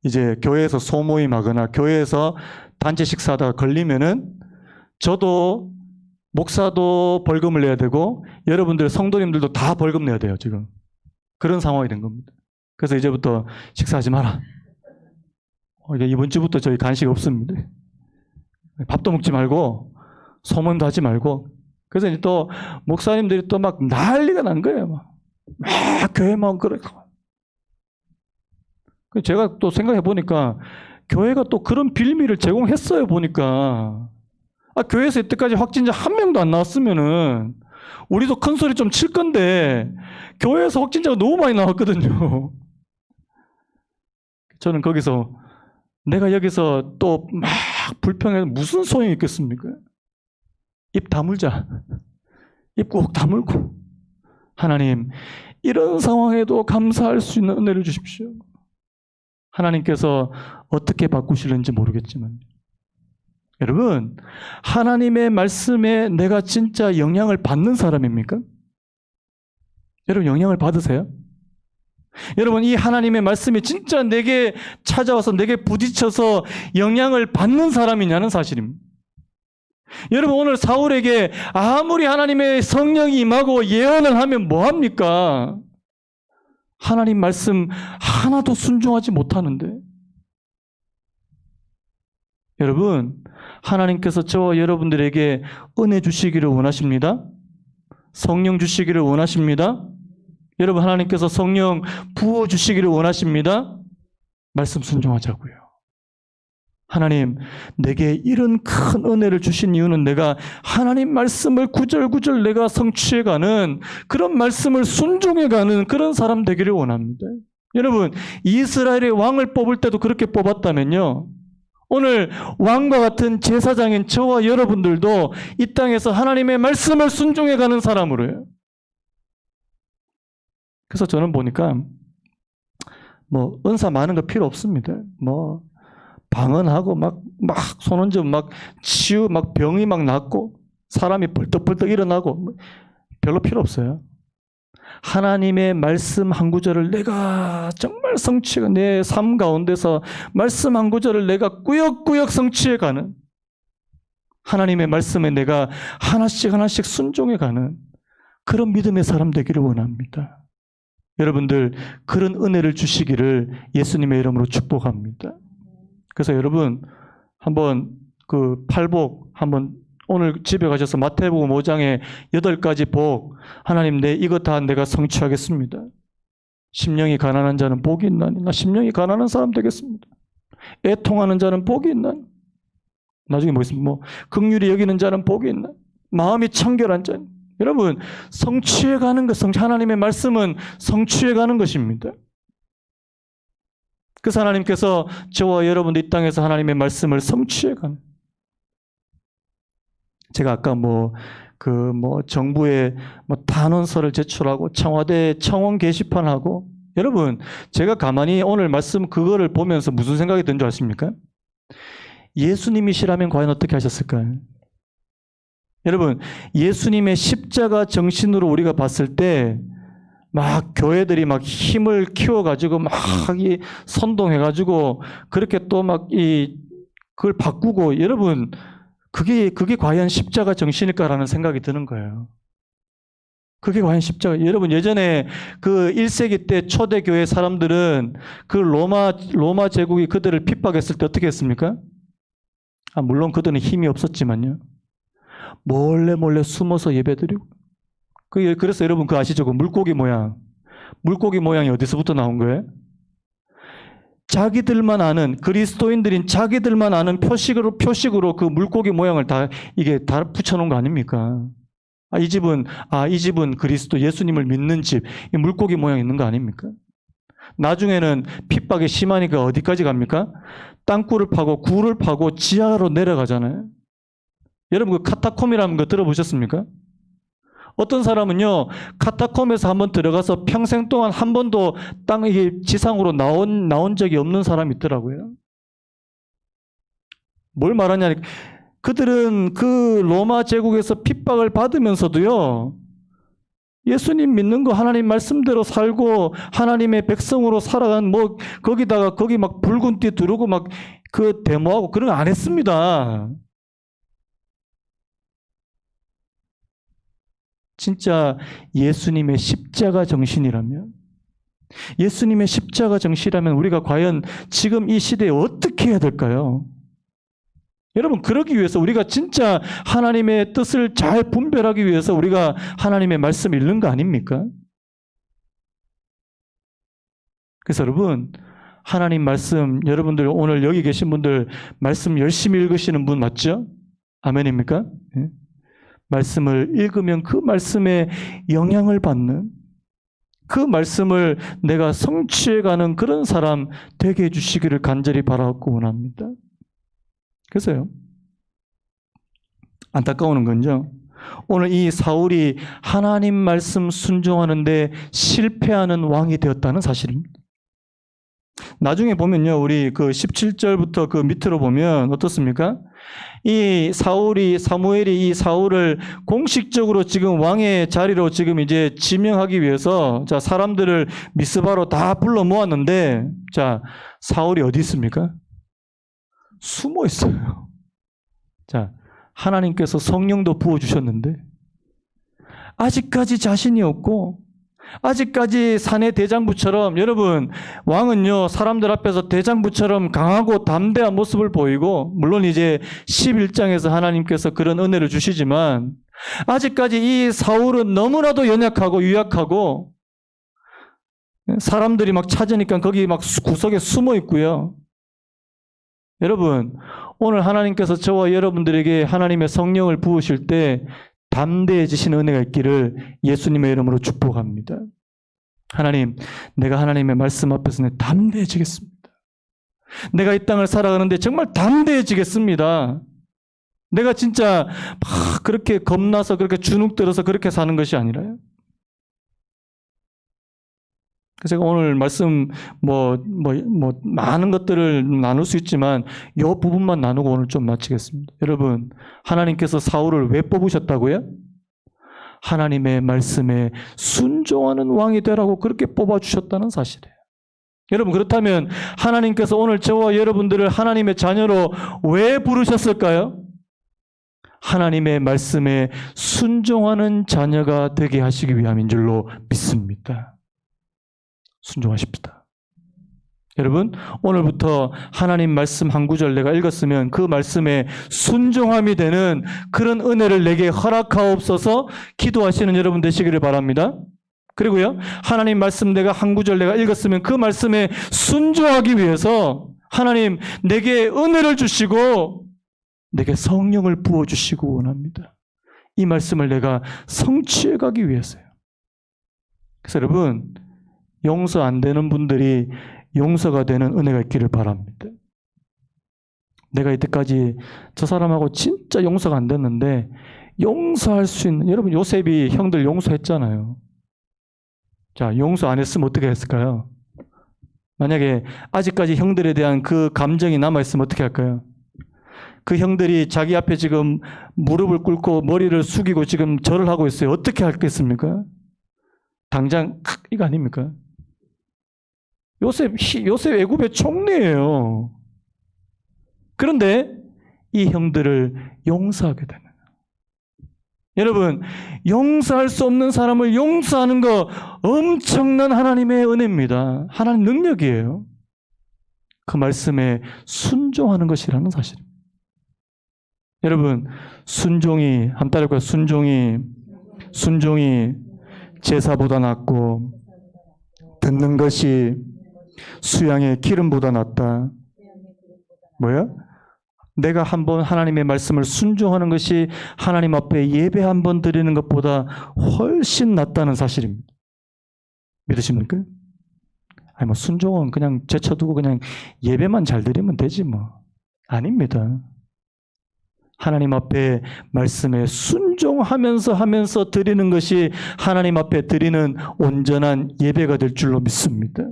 이제 교회에서 소모임하거나 교회에서 단체 식사하다가 걸리면은 저도 목사도 벌금을 내야 되고 여러분들 성도님들도 다 벌금 내야 돼요, 지금. 그런 상황이 된 겁니다. 그래서 이제부터 식사하지 마라. 이번 주부터 저희 간식 없습니다. 밥도 먹지 말고 소모임도 하지 말고. 그래서 이제 또 목사님들이 또 난리가 난 거예요. 막 교회만 그러고. 제가 또 생각해 보니까 교회가 또 그런 빌미를 제공했어요, 보니까. 교회에서 이때까지 확진자 한 명도 안 나왔으면은 우리도 큰 소리 좀 칠 건데 교회에서 확진자가 너무 많이 나왔거든요. 저는 거기서 내가 여기서 또 막 불평해서 무슨 소용이 있겠습니까? 입 다물자. 입 꼭 다물고. 하나님, 이런 상황에도 감사할 수 있는 은혜를 주십시오. 하나님께서 어떻게 바꾸실는지 모르겠지만 여러분, 하나님의 말씀에 내가 진짜 영향을 받는 사람입니까? 여러분, 영향을 받으세요? 여러분, 이 하나님의 말씀이 진짜 내게 찾아와서 내게 부딪혀서 영향을 받는 사람이냐는 사실입니다. 여러분, 오늘 사울에게 아무리 하나님의 성령이 임하고 예언을 하면 뭐합니까? 하나님 말씀 하나도 순종하지 못하는데. 여러분, 하나님께서 저와 여러분들에게 은혜 주시기를 원하십니다. 성령 주시기를 원하십니다. 여러분, 하나님께서 성령 부어 주시기를 원하십니다. 말씀 순종하자고요. 하나님, 내게 이런 큰 은혜를 주신 이유는 내가 하나님 말씀을 구절구절 내가 성취해가는 그런 말씀을 순종해가는 그런 사람 되기를 원합니다. 여러분, 이스라엘의 왕을 뽑을 때도 그렇게 뽑았다면요, 오늘 왕과 같은 제사장인 저와 여러분들도 이 땅에서 하나님의 말씀을 순종해가는 사람으로요. 그래서 저는 보니까 은사 많은 거 필요 없습니다. 방언하고 막 손 얹으면 병이 낫고 사람이 벌떡벌떡 일어나고 별로 필요 없어요. 하나님의 말씀 한 구절을 내가 정말 성취해, 내 삶 가운데서 말씀 한 구절을 내가 꾸역꾸역 성취해가는, 하나님의 말씀에 내가 하나씩 순종해가는 그런 믿음의 사람 되기를 원합니다. 여러분들, 그런 은혜를 주시기를 예수님의 이름으로 축복합니다. 그래서 여러분, 한번 팔복 한번 오늘 집에 가셔서 마태복음 5장에 8가지 복, 하나님 이거 다 내가 성취하겠습니다. 심령이 가난한 자는 복이 있나니, 나 심령이 가난한 사람 되겠습니다. 애통하는 자는 복이 있나니, 나중에 뭐겠습니까? 긍휼히 여기는 자는 복이 있나, 마음이 청결한 자. 여러분, 성취해가는 것, 하나님의 말씀은 성취해가는 것입니다. 그래서 하나님께서 저와 여러분들 이 땅에서 하나님의 말씀을 성취해가는, 제가 아까 정부에 단원서를 제출하고 청와대 청원 게시판하고, 여러분, 제가 가만히 오늘 말씀 그거를 보면서 무슨 생각이 든 줄 아십니까? 예수님이시라면 과연 어떻게 하셨을까요? 여러분, 예수님의 십자가 정신으로 우리가 봤을 때 교회들이 힘을 키워가지고 선동해가지고 그렇게 또 그걸 바꾸고, 여러분, 그게 과연 십자가 정신일까라는 생각이 드는 거예요. 그게 과연 십자가. 여러분, 예전에 1세기 때 초대교회 사람들은 로마 제국이 그들을 핍박했을 때 어떻게 했습니까? 물론 그들은 힘이 없었지만요, 몰래 숨어서 예배드리고. 그래서 여러분 아시죠? 물고기 모양이 어디서부터 나온 거예요? 자기들만 아는, 그리스도인들인 자기들만 아는 표식으로 그 물고기 모양을 다 붙여놓은 거 아닙니까? 이 집은 그리스도 예수님을 믿는 집, 이 물고기 모양 있는 거 아닙니까? 나중에는 핍박이 심하니까 어디까지 갑니까? 땅굴을 파고 굴을 파고 지하로 내려가잖아요. 여러분 그 카타콤이라는 거 들어보셨습니까? 어떤 사람은요, 카타콤에서 한번 들어가서 평생 동안 한 번도 이게 지상으로 나온 적이 없는 사람이 있더라고요. 뭘 말하냐? 그들은 그 로마 제국에서 핍박을 받으면서도요, 예수님 믿는 거 하나님 말씀대로 살고 하나님의 백성으로 살아간 거기다가 거기 막 붉은 띠 두르고 막 그 데모하고 그런 거 안 했습니다. 진짜 예수님의 십자가 정신이라면, 예수님의 십자가 정신이라면 우리가 과연 지금 이 시대에 어떻게 해야 될까요? 여러분, 그러기 위해서 우리가 진짜 하나님의 뜻을 잘 분별하기 위해서 우리가 하나님의 말씀 읽는 거 아닙니까? 그래서 여러분, 하나님 말씀, 여러분들 오늘 여기 계신 분들 말씀 열심히 읽으시는 분 맞죠? 아멘입니까? 네? 말씀을 읽으면 그 말씀에 영향을 받는, 그 말씀을 내가 성취해가는 그런 사람 되게 해주시기를 간절히 바라고 원합니다. 그래서요, 안타까운 건요, 오늘 이 사울이 하나님 말씀 순종하는데 실패하는 왕이 되었다는 사실입니다. 나중에 보면요, 우리 그 17절부터 그 밑으로 보면 어떻습니까? 사무엘이 이 사울을 공식적으로 지금 왕의 자리로 지금 이제 지명하기 위해서 자, 사람들을 미스바로 다 불러 모았는데, 자, 사울이 어디 있습니까? 숨어 있어요. 자, 하나님께서 성령도 부어주셨는데, 아직까지 자신이 없고, 아직까지 사내 대장부처럼, 여러분, 왕은요, 사람들 앞에서 대장부처럼 강하고 담대한 모습을 보이고, 물론 이제 11장에서 하나님께서 그런 은혜를 주시지만, 아직까지 이 사울은 너무나도 연약하고 유약하고, 사람들이 막 찾으니까 거기 막 구석에 숨어 있고요. 여러분, 오늘 하나님께서 저와 여러분들에게 하나님의 성령을 부으실 때 담대해지시는 은혜가 있기를 예수님의 이름으로 축복합니다. 하나님, 내가 하나님의 말씀 앞에서 담대해지겠습니다. 내가 이 땅을 살아가는데 정말 담대해지겠습니다. 내가 진짜 막 그렇게 겁나서 그렇게 주눅들어서 그렇게 사는 것이 아니라요. 그래서 제가 오늘 말씀 많은 것들을 나눌 수 있지만 이 부분만 나누고 오늘 좀 마치겠습니다. 여러분, 하나님께서 사울을 왜 뽑으셨다고요? 하나님의 말씀에 순종하는 왕이 되라고 그렇게 뽑아주셨다는 사실이에요. 여러분, 그렇다면 하나님께서 오늘 저와 여러분들을 하나님의 자녀로 왜 부르셨을까요? 하나님의 말씀에 순종하는 자녀가 되게 하시기 위함인 줄로 믿습니다. 순종하십시다. 여러분, 오늘부터 하나님 말씀 한 구절 내가 읽었으면 그 말씀에 순종함이 되는 그런 은혜를 내게 허락하옵소서 기도하시는 여러분 되시기를 바랍니다. 그리고요, 하나님 말씀 내가 한 구절 내가 읽었으면 그 말씀에 순종하기 위해서 하나님 내게 은혜를 주시고 내게 성령을 부어주시고 원합니다. 이 말씀을 내가 성취해 가기 위해서요. 그래서 여러분, 용서 안 되는 분들이 용서가 되는 은혜가 있기를 바랍니다. 내가 이때까지 저 사람하고 진짜 용서가 안 됐는데 용서할 수 있는, 여러분 요셉이 형들 용서했잖아요. 자, 용서 안 했으면 어떻게 했을까요? 만약에 아직까지 형들에 대한 그 감정이 남아있으면 어떻게 할까요? 그 형들이 자기 앞에 지금 무릎을 꿇고 머리를 숙이고 지금 절을 하고 있어요. 어떻게 하겠습니까? 당장 이거 아닙니까? 요셉 애굽의 총리예요. 그런데 이 형들을 용서하게 되는. 여러분, 용서할 수 없는 사람을 용서하는 거 엄청난 하나님의 은혜입니다. 하나님 능력이에요. 그 말씀에 순종하는 것이라는 사실입니다. 여러분, 순종이, 한번 따라해볼까요? 순종이 제사보다 낫고 듣는 것이 수양의 기름보다 낫다. 뭐야? 내가 한번 하나님의 말씀을 순종하는 것이 하나님 앞에 예배 한번 드리는 것보다 훨씬 낫다는 사실입니다. 믿으십니까? 아니 뭐 순종은 그냥 제쳐두고 그냥 예배만 잘 드리면 되지 뭐. 아닙니다. 하나님 앞에 말씀에 순종하면서 드리는 것이 하나님 앞에 드리는 온전한 예배가 될 줄로 믿습니다.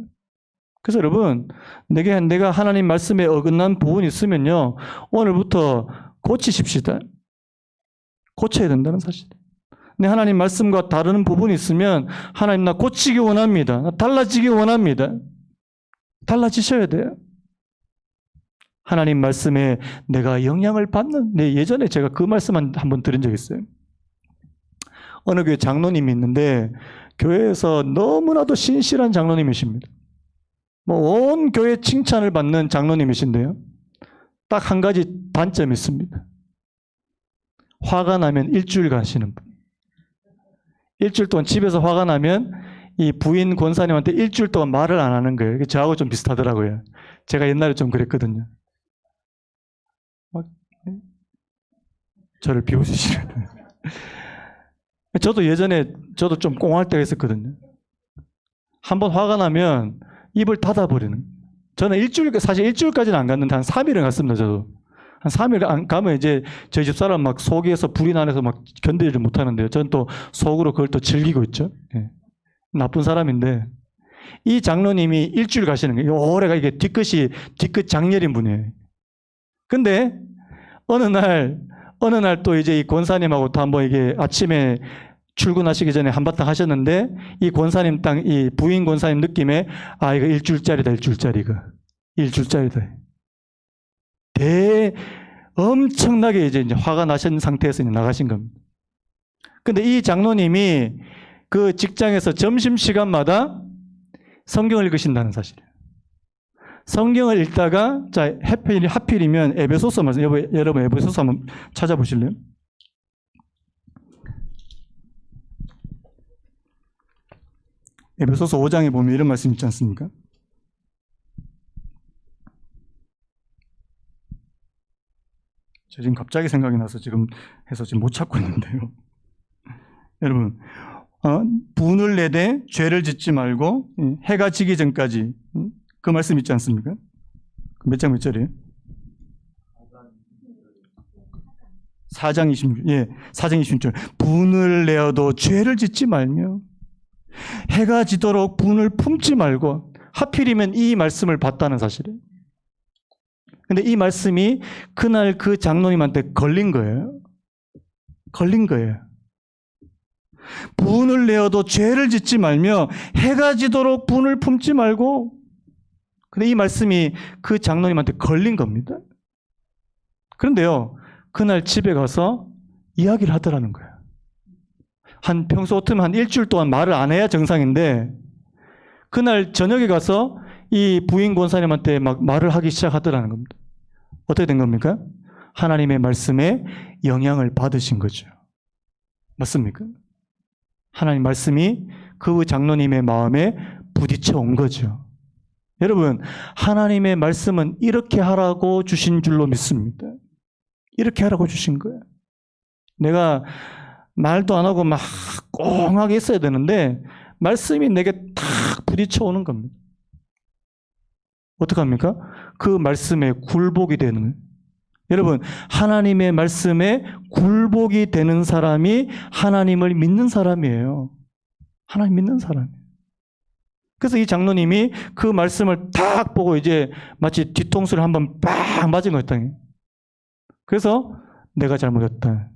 그래서 여러분, 내가 하나님 말씀에 어긋난 부분이 있으면요, 오늘부터 고치십시다. 고쳐야 된다는 사실. 내 하나님 말씀과 다른 부분이 있으면 하나님 나 고치기 원합니다. 나 달라지기 원합니다. 달라지셔야 돼요. 하나님 말씀에 내가 영향을 받는, 예전에 제가 그 말씀 한번 드린 적 있어요. 어느 교회 장로님이 있는데 교회에서 너무나도 신실한 장로님이십니다. 온 교회 칭찬을 받는 장로님이신데요. 딱 한 가지 단점이 있습니다. 화가 나면 일주일 가시는 분. 일주일 동안 집에서 화가 나면 이 부인 권사님한테 일주일 동안 말을 안 하는 거예요. 저하고 좀 비슷하더라고요. 제가 옛날에 좀 그랬거든요. 저를 비웃으시는. 저도 예전에 좀 꽁할 때가 있었거든요. 한번 화가 나면 입을 닫아버리는. 저는 사실 일주일까지는 안 갔는데 한 3일은 갔습니다, 저도. 한 3일 안 가면 이제 저희 집 사람 막 속에서 불이 나서 막 견디지 못하는데요. 저는 또 속으로 그걸 또 즐기고 있죠. 예. 나쁜 사람인데. 이 장로님이 일주일 가시는 거예요. 올해가 이게 뒤끝 장렬인 분이에요. 근데 어느 날 또 이제 이 권사님하고 또 한번 이게 아침에 출근하시기 전에 한바탕 하셨는데 이 권사님 이 부인 권사님 느낌에 이거 일주일짜리다. 엄청나게 이제 화가 나신 상태에서 나가신 겁니다. 근데 이 장로님이 그 직장에서 점심시간마다 성경을 읽으신다는 사실이에요. 성경을 읽다가, 자, 하필이면 에베소서 말씀, 여러분 에베소서 한번 찾아보실래요? 에베소서 5장에 보면 이런 말씀 있지 않습니까? 저 지금 갑자기 생각이 나서 지금 못 찾고 있는데요. 여러분, 분을 내되 죄를 짓지 말고 해가 지기 전까지, 그 말씀 있지 않습니까? 몇 장 몇 절이에요? 4장 26절. 예, 4장 26절. 분을 내어도 죄를 짓지 말며 해가 지도록 분을 품지 말고. 하필이면 이 말씀을 봤다는 사실이에요. 근데 이 말씀이 그날 그 장로님한테 걸린 거예요. 분을 내어도 죄를 짓지 말며 해가 지도록 분을 품지 말고. 근데 이 말씀이 그 장로님한테 걸린 겁니다. 그런데요, 그날 집에 가서 이야기를 하더라는 거예요. 평소 같으면 한 일주일 동안 말을 안 해야 정상인데, 그날 저녁에 가서 이 부인 권사님한테 막 말을 하기 시작하더라는 겁니다. 어떻게 된 겁니까? 하나님의 말씀에 영향을 받으신 거죠. 맞습니까? 하나님 말씀이 그 장로님의 마음에 부딪혀 온 거죠. 여러분, 하나님의 말씀은 이렇게 하라고 주신 줄로 믿습니다. 이렇게 하라고 주신 거예요. 내가 말도 안 하고 막 꽁하게 있어야 되는데 말씀이 내게 탁 부딪혀 오는 겁니다. 어떡합니까? 그 말씀에 굴복이 되는 거예요. 여러분, 하나님의 말씀에 굴복이 되는 사람이 하나님을 믿는 사람이에요. 하나님 믿는 사람이에요. 그래서 이 장로님이 그 말씀을 딱 보고 이제 마치 뒤통수를 한번 빡 맞은 거였다. 그래서 내가 잘못했다.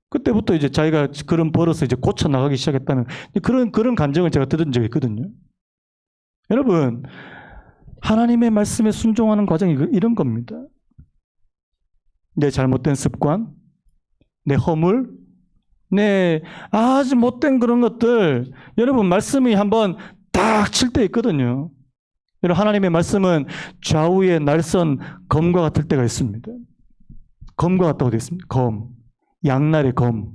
그때부터 이제 자기가 그런 버릇을 이제 고쳐 나가기 시작했다는 그런 감정을 제가 들은 적이 있거든요. 여러분, 하나님의 말씀에 순종하는 과정이 이런 겁니다. 내 잘못된 습관, 내 허물, 내 아주 못된 그런 것들, 여러분 말씀이 한번 딱 칠 때 있거든요. 여러분, 하나님의 말씀은 좌우의 날선 검과 같을 때가 있습니다. 검과 같다고 되어 있습니다. 검, 양날의 검.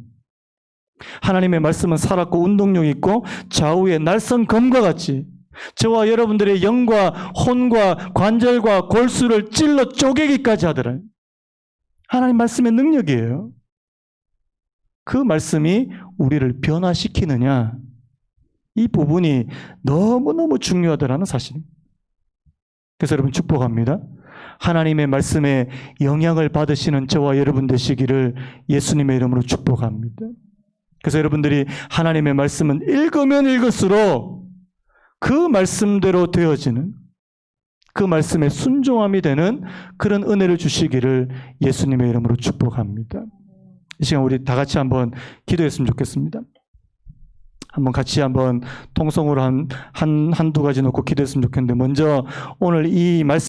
하나님의 말씀은 살았고 운동력이 있고 좌우의 날선 검과 같이 저와 여러분들의 영과 혼과 관절과 골수를 찔러 쪼개기까지 하더라. 하나님 말씀의 능력이에요. 그 말씀이 우리를 변화시키느냐, 이 부분이 너무너무 중요하다는 사실입니다. 그래서 여러분 축복합니다. 하나님의 말씀에 영향을 받으시는 저와 여러분 되시기를 예수님의 이름으로 축복합니다. 그래서 여러분들이 하나님의 말씀은 읽으면 읽을수록 그 말씀대로 되어지는, 그 말씀에 순종함이 되는 그런 은혜를 주시기를 예수님의 이름으로 축복합니다. 이 시간 우리 다 같이 한번 기도했으면 좋겠습니다. 한번 같이 한번 통성으로 한두 가지 놓고 기도했으면 좋겠는데, 먼저 오늘 이 말씀